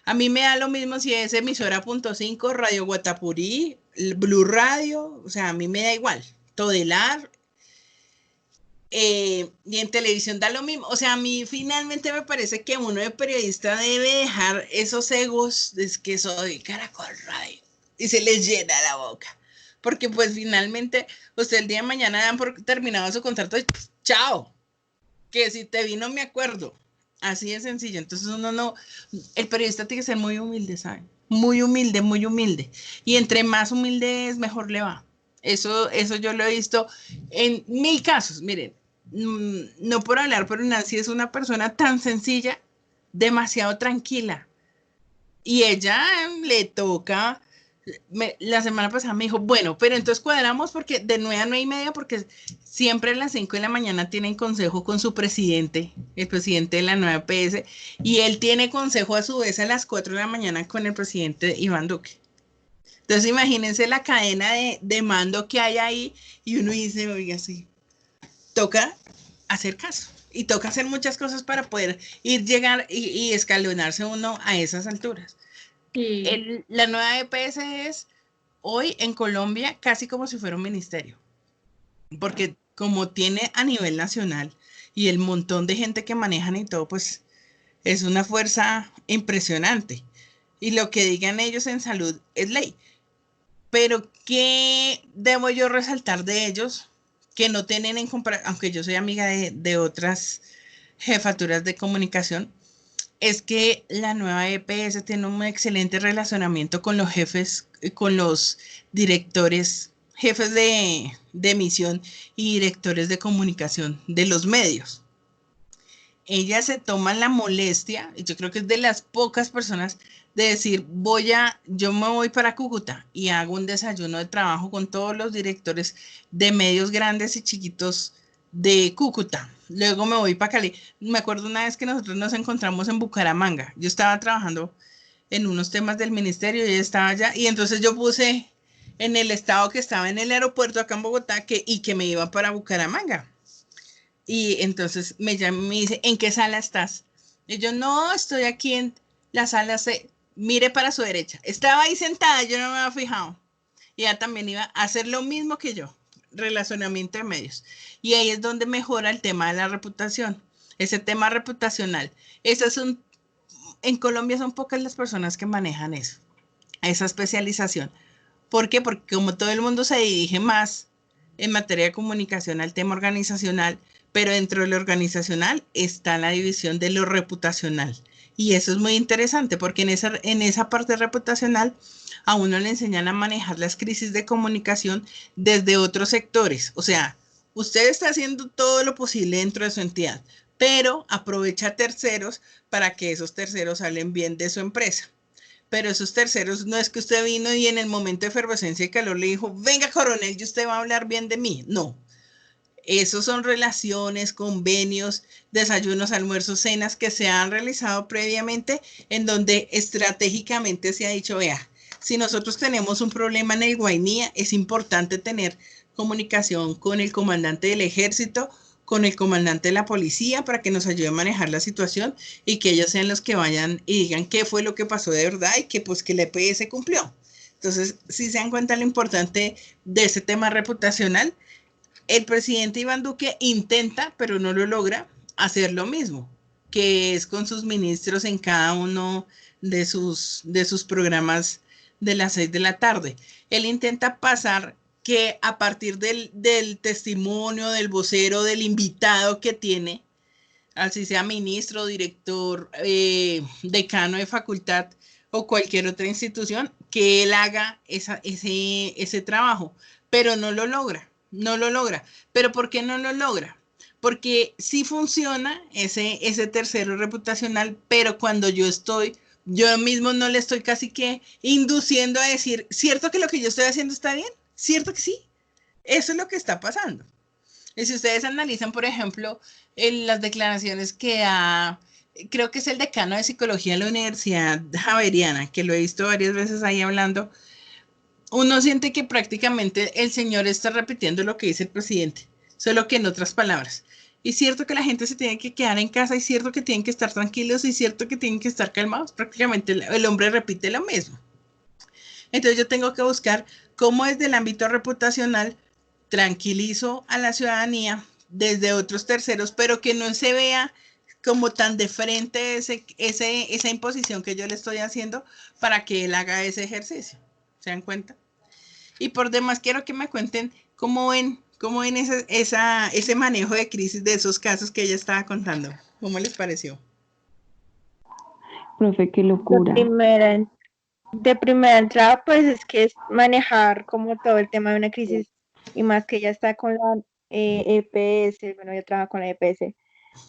A mí me da lo mismo si es emisora.5, Radio Guatapurí, Blue Radio, o sea, a mí me da igual. Todelar, y en televisión da lo mismo. O sea, a mí finalmente me parece que uno de periodista debe dejar esos egos de que soy Caracol Radio y se les llena la boca. Porque pues finalmente usted el día de mañana dan por terminado su contrato y pues, chao. Que si te vi no me acuerdo. Así de sencillo. Entonces uno no, el periodista tiene que ser muy humilde, ¿saben? Muy humilde, muy humilde. Y entre más humilde es, mejor le va. Eso yo lo he visto en 1000 casos. Miren, no por hablar, pero Nancy es una persona tan sencilla, demasiado tranquila. Y ella le toca La semana pasada me dijo, bueno, pero entonces cuadramos porque de 9 a 9:30, porque siempre a las 5 de la mañana tienen consejo con su presidente, el presidente de la nueva EPS, y él tiene consejo a su vez a las 4 de la mañana con el presidente Iván Duque. Entonces imagínense la cadena de mando que hay ahí, y uno dice, oiga, sí, toca hacer caso. Y toca hacer muchas cosas para poder llegar y escalonarse uno a esas alturas. Sí. La nueva EPS es hoy en Colombia casi como si fuera un ministerio, porque como tiene a nivel nacional y el montón de gente que manejan y todo, pues es una fuerza impresionante. Y lo que digan ellos en salud es ley. Pero ¿qué debo yo resaltar de ellos? Que no tienen en comparación, aunque yo soy amiga de otras jefaturas de comunicación, es que la nueva EPS tiene un excelente relacionamiento con los jefes, con los directores, jefes de emisión y directores de comunicación de los medios. Ellas se toman la molestia, y yo creo que es de las pocas personas, de decir, yo me voy para Cúcuta y hago un desayuno de trabajo con todos los directores de medios grandes y chiquitos de Cúcuta. Luego me voy para Cali. Me acuerdo una vez que nosotros nos encontramos en Bucaramanga. Yo estaba trabajando en unos temas del ministerio y ella estaba allá. Y entonces yo puse en el estado que estaba en el aeropuerto acá en Bogotá y que me iba para Bucaramanga. Y entonces me llama y me dice, ¿en qué sala estás? Y yo, no, estoy aquí en la sala C. Mire para su derecha. Estaba ahí sentada, yo no me había fijado. Y ella también iba a hacer lo mismo que yo, relacionamiento de medios. Y ahí es donde mejora el tema de la reputación, ese tema reputacional. En Colombia son pocas las personas que manejan eso, esa especialización. ¿Por qué? Porque como todo el mundo se dirige más en materia de comunicación al tema organizacional, pero dentro de lo organizacional está la división de lo reputacional. Y eso es muy interesante porque en esa parte reputacional a uno le enseñan a manejar las crisis de comunicación desde otros sectores. O sea, usted está haciendo todo lo posible dentro de su entidad, pero aprovecha terceros para que esos terceros salen bien de su empresa. Pero esos terceros no es que usted vino y en el momento de efervescencia y calor le dijo, venga coronel, y usted va a hablar bien de mí. No, esos son relaciones, convenios, desayunos, almuerzos, cenas que se han realizado previamente en donde estratégicamente se ha dicho, vea, si nosotros tenemos un problema en el Guainía, es importante tener comunicación con el comandante del ejército, con el comandante de la policía para que nos ayude a manejar la situación y que ellos sean los que vayan y digan qué fue lo que pasó de verdad y que pues que el EPS cumplió. Entonces, si se dan cuenta lo importante de ese tema reputacional, el presidente Iván Duque intenta, pero no lo logra, hacer lo mismo, que es con sus ministros en cada uno de sus programas de las 6 de la tarde. Él intenta pasar que a partir del testimonio, del vocero, del invitado que tiene, así sea ministro, director, decano de facultad o cualquier otra institución, que él haga ese trabajo, pero no lo logra. No lo logra. ¿Pero por qué no lo logra? Porque sí funciona ese tercero reputacional, pero cuando yo mismo no le estoy casi que induciendo a decir, ¿cierto que lo que yo estoy haciendo está bien? ¿Cierto que sí? Eso es lo que está pasando. Y si ustedes analizan, por ejemplo, las declaraciones creo que es el decano de psicología de la Universidad Javeriana, que lo he visto varias veces ahí hablando, uno siente que prácticamente el señor está repitiendo lo que dice el presidente, solo que en otras palabras. Y es cierto que la gente se tiene que quedar en casa, es cierto que tienen que estar tranquilos, y es cierto que tienen que estar calmados. Prácticamente el hombre repite lo mismo. Entonces yo tengo que buscar cómo desde el ámbito reputacional tranquilizo a la ciudadanía desde otros terceros, pero que no se vea como tan de frente esa imposición que yo le estoy haciendo para que él haga ese ejercicio. ¿Se dan cuenta? Y por demás quiero que me cuenten cómo ven ese manejo de crisis de esos casos que ella estaba contando. ¿Cómo les pareció? Profe, qué locura. De primera entrada, pues es que es manejar como todo el tema de una crisis y más que ella está con la EPS, bueno, yo trabajo con la EPS.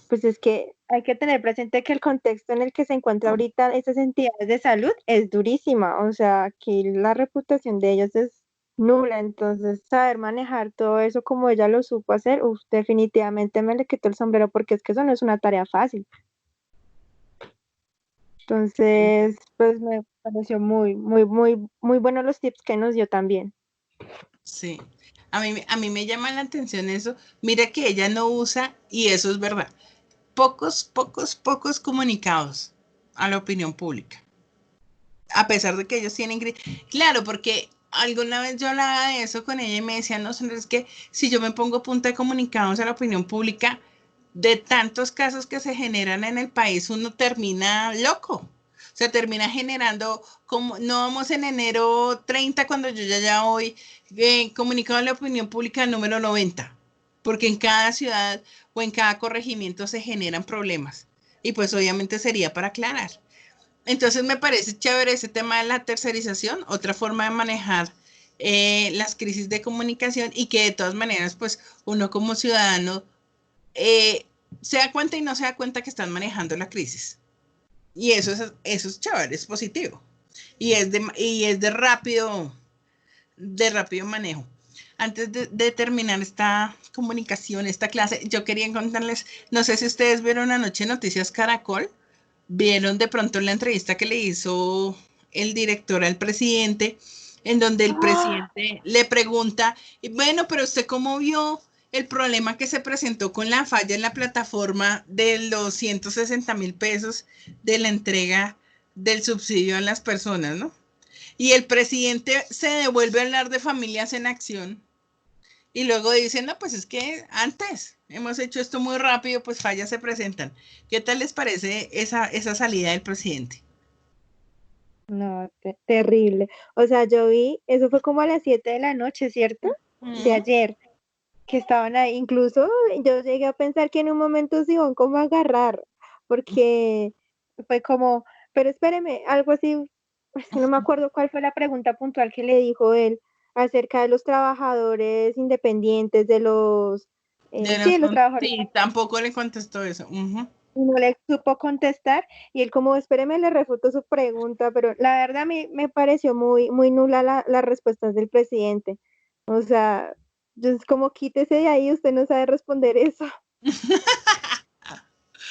pues es que hay que tener presente que el contexto en el que se encuentra ahorita estas entidades de salud es durísima, o sea, que la reputación de ellos es nula, entonces saber manejar todo eso como ella lo supo hacer, definitivamente me le quito el sombrero porque es que eso no es una tarea fácil. Entonces, pues me pareció muy bueno los tips que nos dio también. Sí, a mí me llama la atención eso. Mira que ella no usa, y eso es verdad, pocos comunicados a la opinión pública. A pesar de que ellos tienen... Claro, porque alguna vez yo hablaba de eso con ella y me decía, no, es que si yo me pongo punta de comunicados a la opinión pública, de tantos casos que se generan en el país, uno termina loco. O sea, termina generando, como no vamos en enero 30 cuando yo ya voy comunicado a la opinión pública número 90, porque en cada ciudad o en cada corregimiento se generan problemas. Y pues obviamente sería para aclarar. Entonces me parece chévere ese tema de la tercerización, otra forma de manejar las crisis de comunicación y que de todas maneras, pues uno como ciudadano se da cuenta y no se da cuenta que están manejando la crisis. Y eso es chévere, es positivo. Y es de rápido manejo. Antes de terminar esta comunicación, esta clase, yo quería contarles, no sé si ustedes vieron anoche Noticias Caracol, vieron de pronto la entrevista que le hizo el director al presidente, en donde el presidente le pregunta, bueno, pero usted cómo vio el problema que se presentó con la falla en la plataforma de los 160,000 pesos de la entrega del subsidio a las personas, ¿no? Y el presidente se devuelve a hablar de familias en acción y luego dicen, no, pues es que antes hemos hecho esto muy rápido, pues fallas se presentan. ¿Qué tal les parece esa salida del presidente? No, terrible. O sea, yo vi, eso fue como a las 7 de la noche, ¿cierto? De ayer, que estaban ahí. Incluso yo llegué a pensar que en un momento se iban como a agarrar, porque fue como, pero espéreme, algo así, es que no me acuerdo cuál fue la pregunta puntual que le dijo él acerca de los trabajadores independientes, de los, sí, los trabajadores. Sí, tampoco le contestó eso. Y no le supo contestar y él como, espéreme, le refuto su pregunta, pero la verdad a mí me pareció muy nula las respuestas del presidente. O sea, yo es como quítese de ahí, usted no sabe responder eso.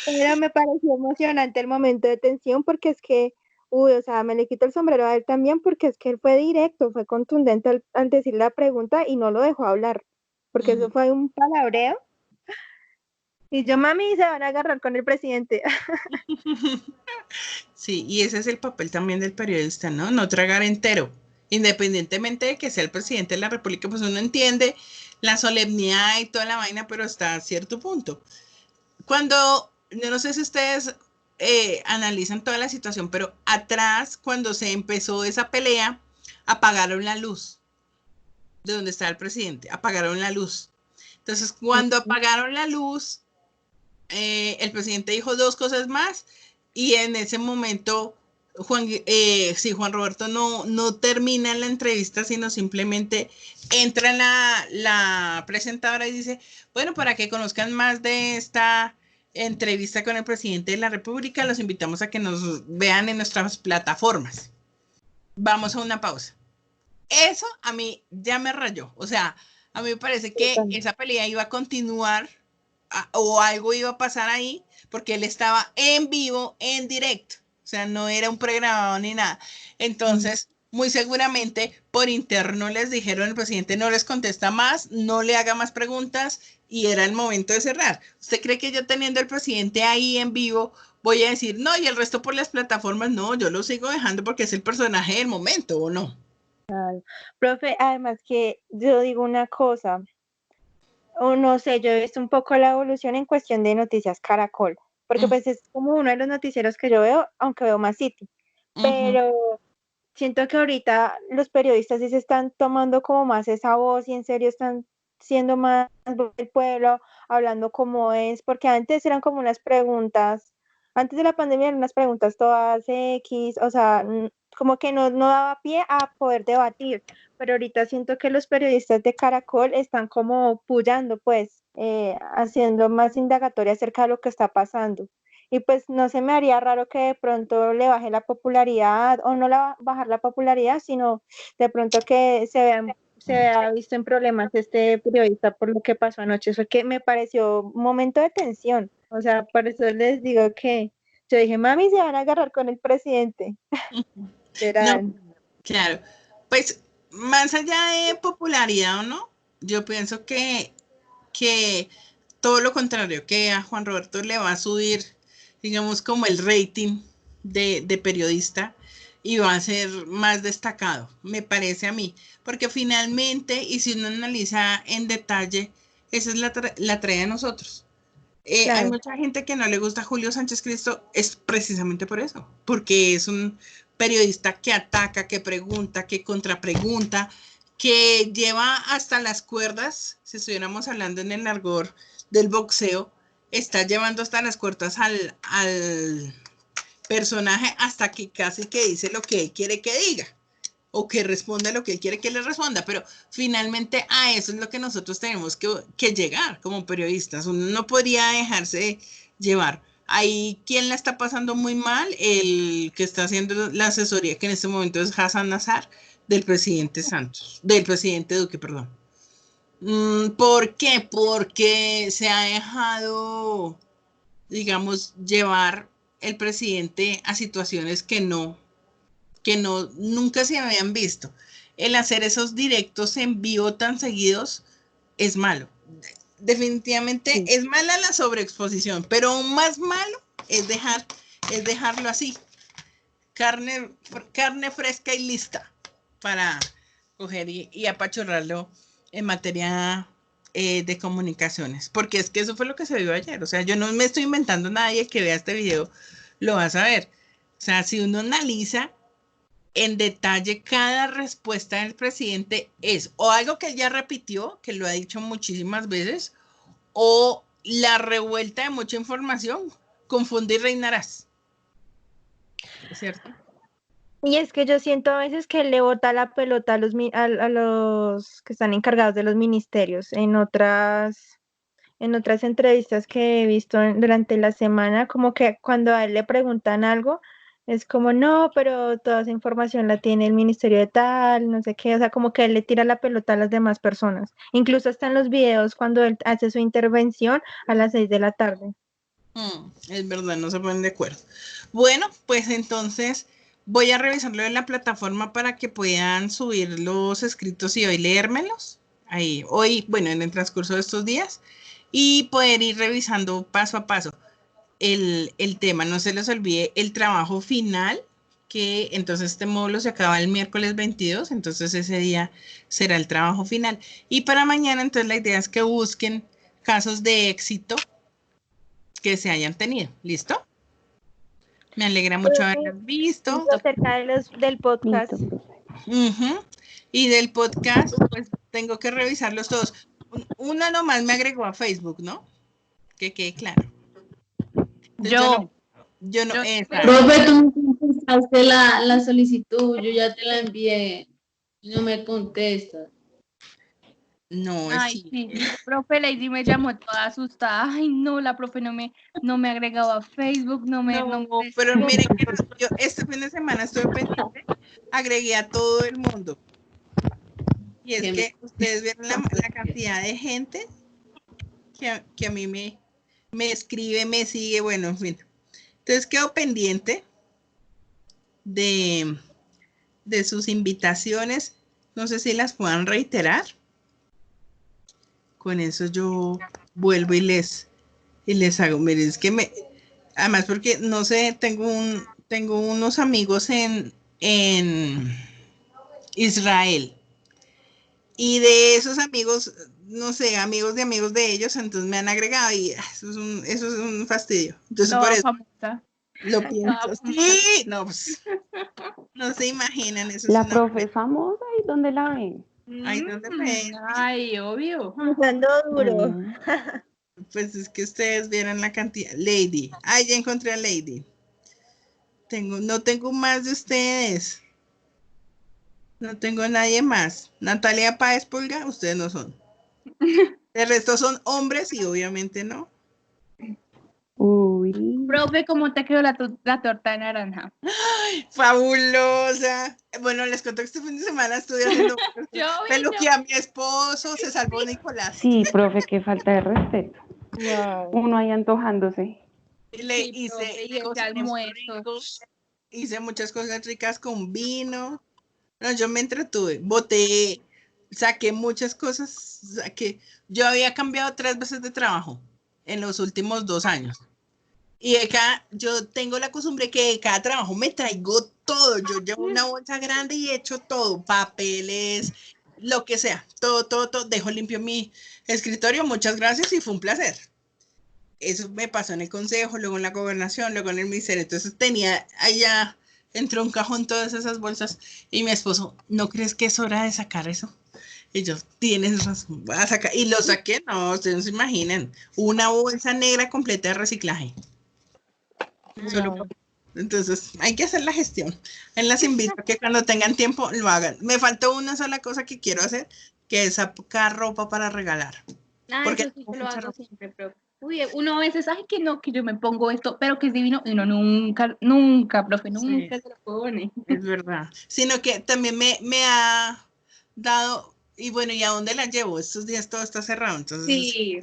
Pero me pareció emocionante el momento de tensión porque es que, o sea, me le quito el sombrero a él también porque es que él fue directo, fue contundente al decir la pregunta y no lo dejó hablar, porque eso fue un palabreo. Y yo, mami, se van a agarrar con el presidente. Sí, y ese es el papel también del periodista, ¿no? No tragar entero. Independientemente de que sea el presidente de la República, pues uno entiende la solemnidad y toda la vaina, pero hasta cierto punto. Cuando, yo no sé si ustedes analizan toda la situación, pero atrás, cuando se empezó esa pelea, apagaron la luz de donde estaba el presidente, apagaron la luz. Entonces, cuando apagaron la luz, el presidente dijo dos cosas más y en ese momento Juan Roberto no termina la entrevista, sino simplemente entra la presentadora y dice, bueno, para que conozcan más de esta entrevista con el presidente de la República, los invitamos a que nos vean en nuestras plataformas. Vamos a una pausa. Eso a mí ya me rayó. O sea, a mí me parece que esa pelea iba a continuar o algo iba a pasar ahí, porque él estaba en vivo, en directo, o sea, no era un pregrabado ni nada. Entonces, muy seguramente por interno les dijeron, el presidente no les contesta más, no le haga más preguntas y era el momento de cerrar. ¿Usted cree que yo teniendo al presidente ahí en vivo voy a decir, no, y el resto por las plataformas, no, yo lo sigo dejando porque es el personaje del momento, ¿o no? Profe, además que yo digo una cosa, o no sé, yo he visto un poco la evolución en cuestión de Noticias Caracol, porque pues es como uno de los noticieros que yo veo, aunque veo más City, pero siento que ahorita los periodistas sí se están tomando como más esa voz y en serio están siendo más del pueblo, hablando como es, porque antes eran como unas preguntas, antes de la pandemia eran unas preguntas todas X, o sea, como que no daba pie a poder debatir, pero ahorita siento que los periodistas de Caracol están como puyando, pues, haciendo más indagatoria acerca de lo que está pasando. Y pues no se me haría raro que de pronto le baje la popularidad, o no bajar la popularidad, sino de pronto que se vea visto en problemas este periodista por lo que pasó anoche. Eso que me pareció un momento de tensión. O sea, por eso les digo que yo dije, mami, se van a agarrar con el presidente. No, claro. Pues más allá de popularidad o no, yo pienso que todo lo contrario, que a Juan Roberto le va a subir, digamos, como el rating de periodista y va a ser más destacado, me parece a mí, porque finalmente, y si uno analiza en detalle, esa es la tarea de nosotros. Claro. Hay mucha gente que no le gusta a Julio Sánchez Cristo, es precisamente por eso, porque es un periodista que ataca, que pregunta, que contrapregunta, que lleva hasta las cuerdas, si estuviéramos hablando en el argot del boxeo, está llevando hasta las cuerdas al personaje hasta que casi que dice lo que él quiere que diga o que responda lo que él quiere que le responda, pero finalmente a eso es lo que nosotros tenemos que llegar como periodistas. Uno no podría dejarse llevar. Ahí, ¿quién la está pasando muy mal? El que está haciendo la asesoría, que en este momento es Hassan Nazar, del presidente Santos, del presidente Duque, perdón. ¿Por qué? Porque se ha dejado, digamos, llevar el presidente a situaciones que nunca se habían visto. El hacer esos directos en vivo tan seguidos es malo. Definitivamente sí. Es mala la sobreexposición, pero aún más malo es dejarlo así. Carne fresca y lista para coger y apachurrarlo en materia de comunicaciones, porque es que eso fue lo que se vio ayer. O sea, yo no me estoy inventando, nadie que vea este video lo va a saber. O sea, si uno analiza en detalle cada respuesta del presidente, es o algo que él ya repitió, que lo ha dicho muchísimas veces, o la revuelta de mucha información, confundir reinarás. ¿Es cierto? Y es que yo siento a veces que le bota la pelota a los que están encargados de los ministerios. En otras entrevistas que he visto durante la semana, como que cuando a él le preguntan algo, es como, no, pero toda esa información la tiene el ministerio de tal, no sé qué, o sea, como que él le tira la pelota a las demás personas. Incluso hasta en los videos cuando él hace su intervención a las 6 de la tarde. Es verdad, no se ponen de acuerdo. Bueno, pues entonces voy a revisarlo en la plataforma para que puedan subir los escritos y hoy leérmelos. Ahí, hoy, bueno, en el transcurso de estos días y poder ir revisando paso a paso el tema. No se les olvide el trabajo final, que entonces este módulo se acaba el miércoles 22, entonces ese día será el trabajo final. Y para mañana, entonces la idea es que busquen casos de éxito que se hayan tenido. ¿Listo? Me alegra mucho haberlos visto. Acerca del podcast. Y del podcast, pues tengo que revisarlos todos. Una nomás me agregó a Facebook, ¿no? Que quede claro. Entonces, yo no. Profe, tú me contestaste la solicitud, yo ya te la envié. No me contestas. No, ay, sí. Profe Lady me llamó toda asustada. Ay, no, la profe no me agregado a Facebook, no me. Pero miren que yo este fin de semana estuve pendiente, agregué a todo el mundo. Y es que ustedes vieron la cantidad de gente que a mí me escribe, me sigue, bueno, en fin. Entonces quedo pendiente de sus invitaciones. No sé si las puedan reiterar. Con eso yo vuelvo y les hago. Miren, es que además porque no sé, tengo unos amigos en Israel. Y de esos amigos, no sé, amigos de ellos, entonces me han agregado y eso es un fastidio. Entonces por eso famosa. lo pienso. Sí, no, pues, no se imaginan. Eso la es profe famosa, ¿y dónde la ven? Ay, ¿dónde ven? Ay, obvio. Usando duro. Pues es que ustedes vieran la cantidad. Lady. Ay, ya encontré a Lady. No tengo más de ustedes. No tengo nadie más. Natalia Páez Pulga, ustedes no son. El resto son hombres y obviamente no. Uy. Profe, ¿cómo te quedó la torta de naranja? Fabulosa. Bueno, les cuento que este fin de semana estuve haciendo Yo peluqué a mi esposo, se salvó Nicolás. Sí, profe, qué falta de respeto. Wow. Uno ahí antojándose. Y le Sí, hice, profe, y ese cociné muy almuerzo. rico, hice muchas cosas ricas con vino. No, yo me entretuve, boté, saqué muchas cosas, yo había cambiado 3 veces de trabajo en los últimos 2 años. Y acá yo tengo la costumbre que de cada trabajo me traigo todo. Yo llevo una bolsa grande y echo todo, papeles, lo que sea, todo. Dejo limpio mi escritorio, muchas gracias y fue un placer. Eso me pasó en el consejo, luego en la gobernación, luego en el ministerio. Entonces tenía allá, entró un cajón todas esas bolsas y mi esposo, ¿no crees que es hora de sacar eso? Y yo, tienes razón, voy a sacar. Y lo saqué, no, ustedes no se imaginan, una bolsa negra completa de reciclaje. Wow. Entonces, hay que hacer la gestión. Él las invito a que cuando tengan tiempo lo hagan. Me faltó una sola cosa que quiero hacer, que es sacar ropa para regalar. Porque Eso sí tengo yo lo mucha hago ropa. siempre, profe. Uy, uno a veces, ay, que no, que yo me pongo esto, pero que es divino, y uno nunca, profe, nunca se lo pone. Es verdad. Sino que también me ha dado, y bueno, ¿y a dónde la llevo? Estos días todo está cerrado, entonces, Sí,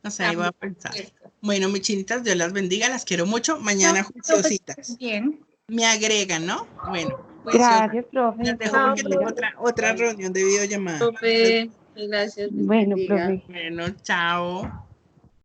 no sé, ahí voy a también. pensar. Bueno, mis chinitas, Dios las bendiga, las quiero mucho. Mañana juiciositas. Bien. Me agregan, ¿no? Bueno, juiciosas. Gracias, profe. Las dejo Chao, porque tengo profe. otra reunión de videollamada. Profe, gracias. Dios Bueno, bendiga. profe. Bueno, chao.